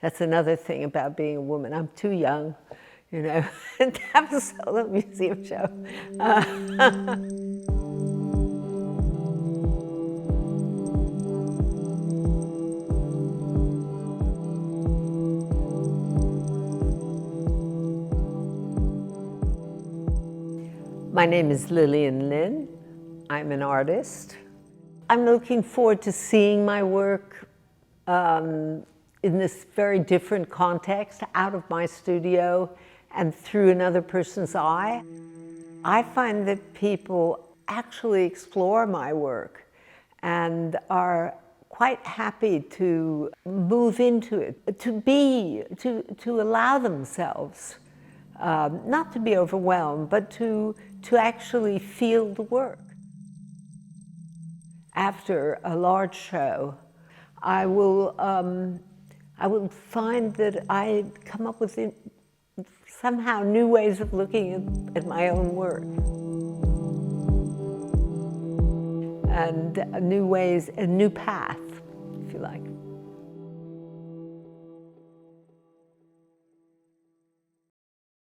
That's another thing about being a woman. I'm too young, you know, to have a solo museum show. My name is Liliane Lijn. I'm an artist. I'm looking forward to seeing my work in this very different context, out of my studio and through another person's eye. I find that people actually explore my work and are quite happy to move into it, to allow themselves, not to be overwhelmed, but to actually feel the work. After a large show, I will find that I come up with somehow new ways of looking at my own work. And new ways, new paths.